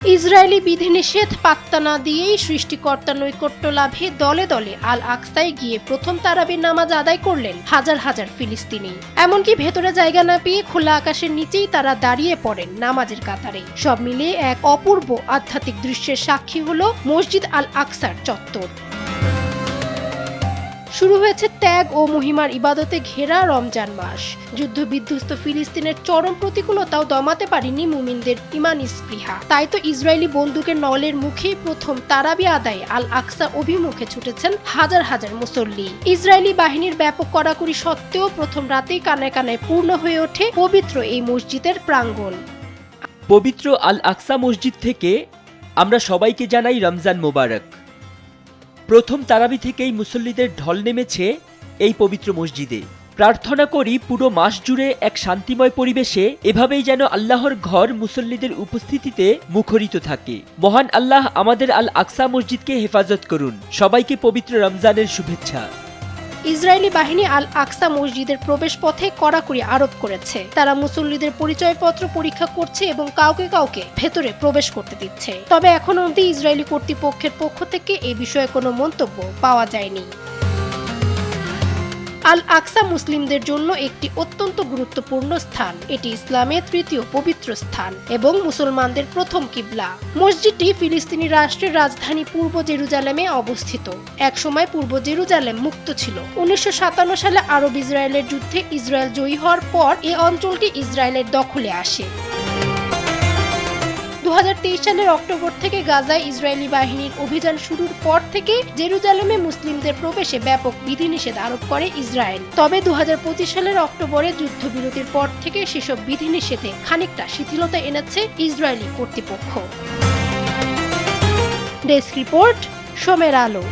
Israeli বিধিনিষেধ পাত্তা না দিয়েই সৃষ্টিকর্তার নৈকট্য লাভে দলে দলে আল আকসায় গিয়ে প্রথম তারাবির নামাজ আদায় করলেন হাজার হাজার ফিলিস্তিনি। এমনকি ভেতরে জায়গা না পেয়ে খোলা আকাশের নিচেই তারা দাঁড়িয়ে পড়েন নামাজের কাতারে। সব মিলিয়ে এক অপূর্ব আধ্যাত্মিক দৃশ্যের সাক্ষী হলো মসজিদ আল আকসার চত্বর। শুরু হয়েছে ত্যাগ ও মহিমার ইবাদতে ঘেরা রমজান মাস। যুদ্ধ বিধ্বস্ত ফিলিস্তিনের চরম প্রতিকূলতাও দমাতে পারেনি মুমিনদের ইমানি স্পৃহা। তাই তো ইসরায়েলি বন্দুকের নলের মুখেই প্রথম তারাবি আদায়ে আল আকসা অভিমুখে ছুটেছেন হাজার হাজার মুসল্লি। ইসরায়েলি বাহিনীর ব্যাপক কড়াকড়ি সত্ত্বেও প্রথম রাতেই কানায় কানায় পূর্ণ হয়ে ওঠে পবিত্র এই মসজিদের প্রাঙ্গণ। পবিত্র আল আকসা মসজিদ থেকে আমরা সবাইকে জানাই রমজান মোবারক। প্রথম তারাবি থেকেই মুসল্লিদের ঢল নেমেছে এই পবিত্র মসজিদে। প্রার্থনা করি পুরো মাস জুড়ে এক শান্তিময় পরিবেশে এভাবেই যেন আল্লাহর ঘর মুসল্লিদের উপস্থিতিতে মুখরিত থাকে। মহান আল্লাহ আমাদের আল আকসা মসজিদকে হেফাজত করুন। সবাইকে পবিত্র রমজানের শুভেচ্ছা। ইসরায়েলি বাহিনী আল আকসা মসজিদের প্রবেশ পথে কড়াকড়ি আরোপ করেছে। তারা মুসল্লিদের পরিচয়পত্র পরীক্ষা করছে এবং কাউকে কাউকে ভেতরে প্রবেশ করতে দিচ্ছে। তবে এখনো অবধি ইসরায়েলি কর্তৃপক্ষের পক্ষ থেকে এ বিষয়ে কোনো মন্তব্য পাওয়া যায়নি। আল আকসা মুসলিমদের জন্য একটি অত্যন্ত গুরুত্বপূর্ণ স্থান। এটি ইসলামের তৃতীয় পবিত্র স্থান এবং মুসলমানদের প্রথম কিবলা। মসজিদটি ফিলিস্তিনি রাষ্ট্রের রাজধানী পূর্ব জেরুজালেমে অবস্থিত। একসময় পূর্ব জেরুজালেম মুক্ত ছিল। 1957 সালে আরব ইসরায়েলের যুদ্ধে ইসরায়েল জয়ী হওয়ার পর এই অঞ্চলটি ইসরায়েলের দখলে আসে। 2023 সালের অক্টোবর থেকে গাজায় ইসরায়েলি বাহিনীর অভিযান শুরুর পর থেকে জেরুজালেমে মুসলিমদের প্রবেশে ব্যাপক বিধিনিষেধ আরোপ করে ইসরায়েল। তবে 2025 সালের অক্টোবরে যুদ্ধবিরতির পর থেকে সেসব বিধিনিষেধে খানিকটা শিথিলতা এনেছে ইসরায়েলি কর্তৃপক্ষ। ডেস্ক রিপোর্ট, সময়ের আলো।